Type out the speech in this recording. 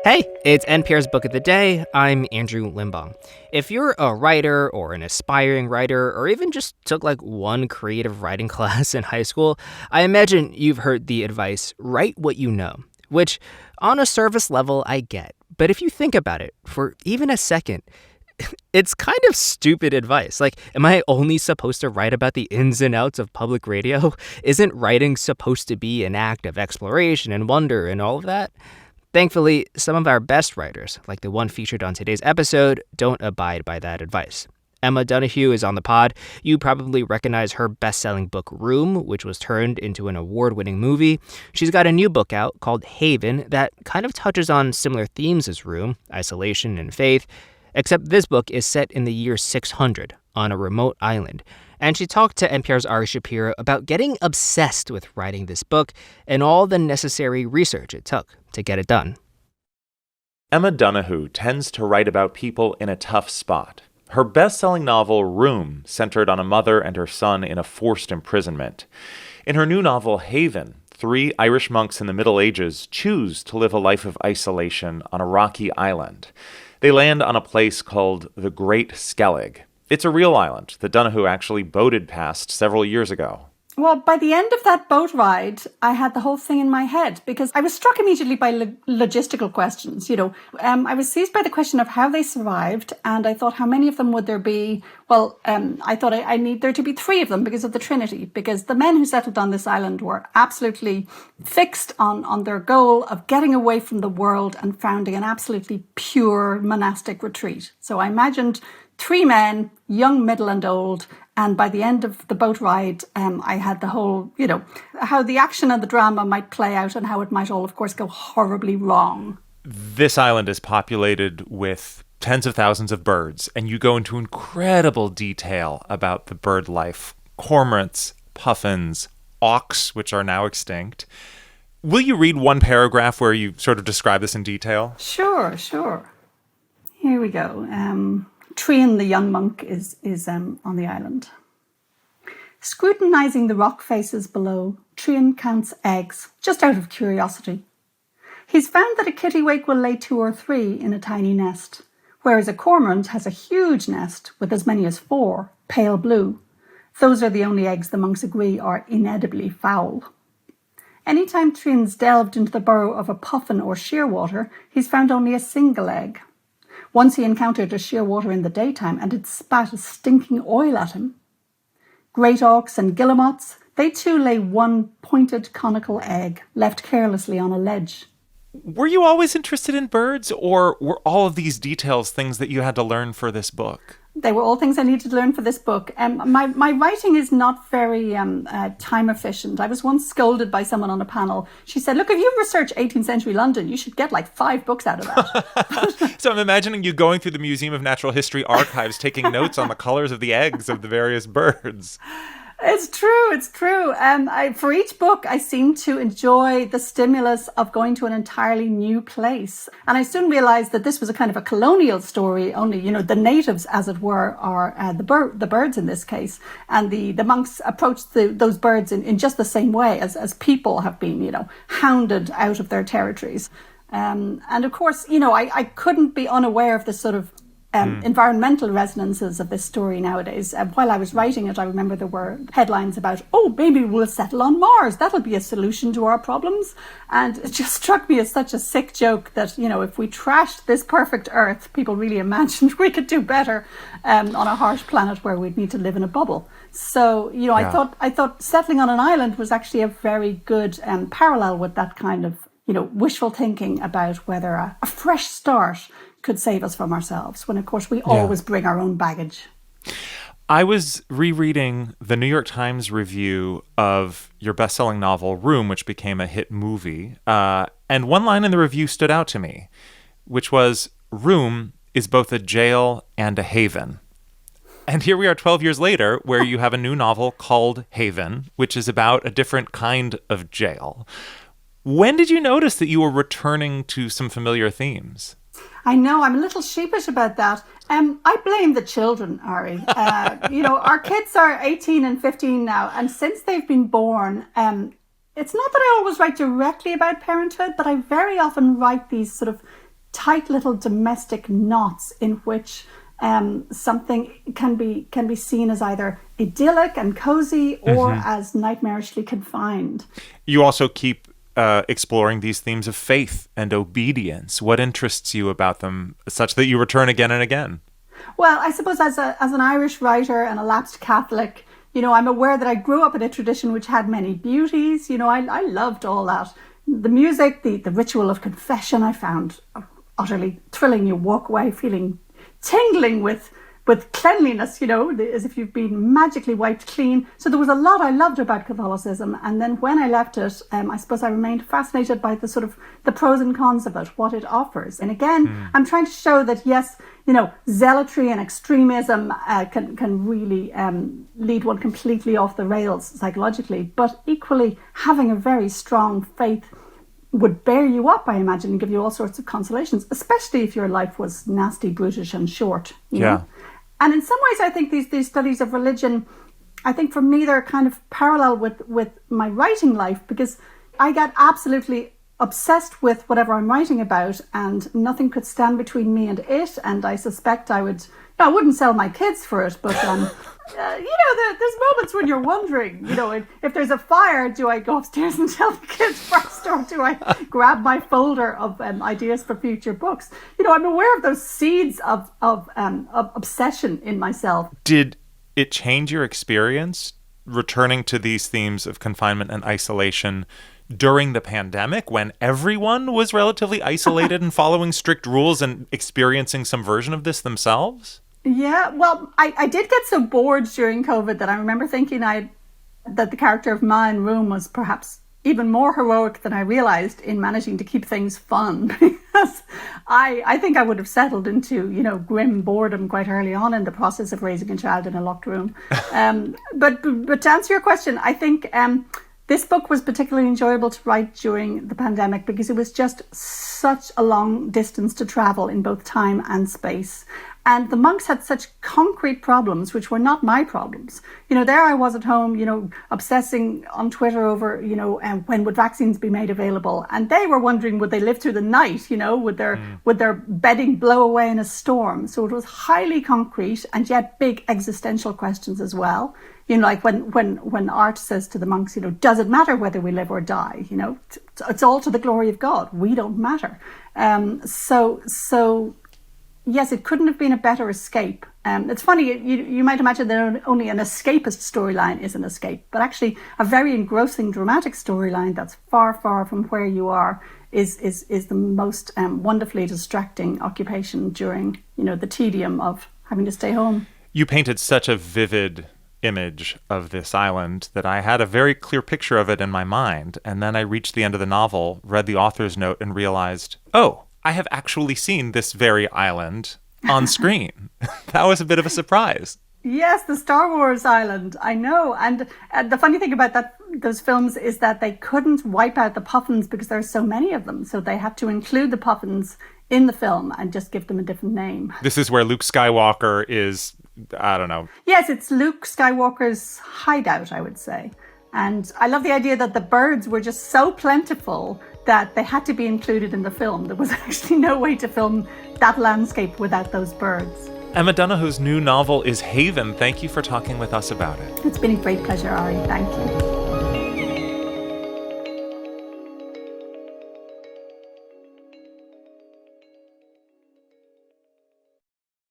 Hey, it's NPR's Book of the Day. I'm Andrew Limbong. If you're a writer or an aspiring writer, or even just took like one creative writing class in high school, I imagine you've heard the advice, write what you know, which on a surface level I get. But if you think about it for even a second, it's kind of stupid advice. Like, am I only supposed to write about the ins and outs of public radio? Isn't writing supposed to be an act of exploration and wonder and all of that? Thankfully, some of our best writers, like the one featured on today's episode, don't abide by that advice. Emma Donoghue is on the pod. You probably recognize her best-selling book Room, which was turned into an award-winning movie. She's got a new book out called Haven that kind of touches on similar themes as Room, isolation and faith, except this book is set in the year 600 on a remote island. And she talked to NPR's Ari Shapiro about getting obsessed with writing this book and all the necessary research it took to get it done. Emma Donoghue tends to write about people in a tough spot. Her best-selling novel, Room, centered on a mother and her son in a forced imprisonment. In her new novel, Haven, 3 Irish monks in the Middle Ages choose to live a life of isolation on a rocky island. They land on a place called the Great Skellig. It's a real island that Donoghue actually boated past several years ago. Well, by the end of that boat ride, I had the whole thing in my head because I was struck immediately by logistical questions. I was seized by the question of how they survived, and I thought, how many of them would there be? Well, I thought I need there to be 3 of them because of the Trinity, because the men who settled on this island were absolutely fixed on their goal of getting away from the world and founding an absolutely pure monastic retreat. So I imagined 3 men, young, middle, and old. And by the end of the boat ride, I had the whole, how the action and the drama might play out and how it might all, of course, go horribly wrong. This island is populated with tens of thousands of birds, and you go into incredible detail about the bird life. Cormorants, puffins, auks, which are now extinct. Will you read one paragraph where you sort of describe this in detail? Sure. Here we go. Trian, the young monk, is on the island. Scrutinizing the rock faces below, Trian counts eggs, just out of curiosity. He's found that a kittiwake will lay 2 or 3 in a tiny nest, whereas a cormorant has a huge nest with as many as 4, pale blue. Those are the only eggs the monks agree are inedibly foul. Anytime Trian's delved into the burrow of a puffin or shearwater, he's found only a single egg. Once he encountered a shearwater in the daytime and it spat a stinking oil at him. Great auks and guillemots, they too lay 1 pointed conical egg left carelessly on a ledge. Were you always interested in birds, or were all of these details things that you had to learn for this book? They were all things I needed to learn for this book. My writing is not very time efficient. I was once scolded by someone on a panel. She said, look, if you research 18th century London, you should get like 5 books out of that. So I'm imagining you going through the Museum of Natural History archives, taking notes on the colors of the eggs of the various birds. It's true. For each book, I seem to enjoy the stimulus of going to an entirely new place. And I soon realized that this was a kind of a colonial story, only, the natives, as it were, are the birds in this case. And the monks approached those birds in just the same way as people have been, hounded out of their territories. And of course, I couldn't be unaware of this sort of environmental resonances of this story nowadays. While I was writing it, I remember there were headlines about, maybe we'll settle on Mars. That'll be a solution to our problems. And it just struck me as such a sick joke that, if we trashed this perfect Earth, people really imagined we could do better on a harsh planet where we'd need to live in a bubble. So, I thought settling on an island was actually a very good parallel with that kind of, wishful thinking about whether a fresh start could save us from ourselves, when of course we always bring our own baggage. I was rereading the New York Times review of your best-selling novel Room, which became a hit movie, and one line in the review stood out to me, which was, Room is both a jail and a haven. And here we are 12 years later, where you have a new novel called Haven, which is about a different kind of jail. When did you notice that you were returning to some familiar themes? I know, I'm a little sheepish about that. I blame the children, Ari. Our kids are 18 and 15 now, and since they've been born, it's not that I always write directly about parenthood, but I very often write these sort of tight little domestic knots in which something can be seen as either idyllic and cozy or as nightmarishly confined. You also keep exploring these themes of faith and obedience. What interests you about them such that you return again and again? Well, I suppose as an Irish writer and a lapsed Catholic, I'm aware that I grew up in a tradition which had many beauties. I loved all that. The music, the ritual of confession, I found utterly thrilling. You walk away feeling tingling with cleanliness, as if you've been magically wiped clean. So there was a lot I loved about Catholicism. And then when I left it, I suppose I remained fascinated by the sort of the pros and cons of it, what it offers. And again, I'm trying to show that, yes, zealotry and extremism can really lead one completely off the rails psychologically. But equally, having a very strong faith would bear you up, I imagine, and give you all sorts of consolations, especially if your life was nasty, brutish and short. You know? And in some ways, I think these studies of religion, I think for me, they're kind of parallel with my writing life, because I get absolutely obsessed with whatever I'm writing about, and nothing could stand between me and it. And I suspect I wouldn't sell my kids for it, but there's moments when you're wondering, if there's a fire, do I go upstairs and tell the kids first, or do I grab my folder of ideas for future books? I'm aware of those seeds of obsession in myself. Did it change your experience returning to these themes of confinement and isolation during the pandemic, when everyone was relatively isolated and following strict rules and experiencing some version of this themselves? Yeah, well, I did get so bored during COVID that I remember thinking that the character of Ma in Room was perhaps even more heroic than I realized in managing to keep things fun, because I think I would have settled into, grim boredom quite early on in the process of raising a child in a locked room. But to answer your question, I think this book was particularly enjoyable to write during the pandemic because it was just such a long distance to travel in both time and space. And the monks had such concrete problems, which were not my problems. There I was at home, obsessing on Twitter over, when would vaccines be made available? And they were wondering, would they live through the night? Would their bedding blow away in a storm? So it was highly concrete and yet big existential questions as well. Like when Art says to the monks, does it matter whether we live or die? It's all to the glory of God. We don't matter. So yes, it couldn't have been a better escape. It's funny, you might imagine that only an escapist storyline is an escape, but actually a very engrossing dramatic storyline that's far, far from where you are is the most wonderfully distracting occupation during, the tedium of having to stay home. You painted such a vivid image of this island that I had a very clear picture of it in my mind. And then I reached the end of the novel, read the author's note, and realized, oh, I have actually seen this very island on screen. That was a bit of a surprise. Yes, the Star Wars island, I know. And the funny thing about those films is that they couldn't wipe out the puffins because there are so many of them. So they had to include the puffins in the film and just give them a different name. This is where Luke Skywalker is, I don't know. Yes, it's Luke Skywalker's hideout, I would say. And I love the idea that the birds were just so plentiful that they had to be included in the film. There was actually no way to film that landscape without those birds. Emma Donoghue's new novel is Haven. Thank you for talking with us about it. It's been a great pleasure, Ari. Thank you.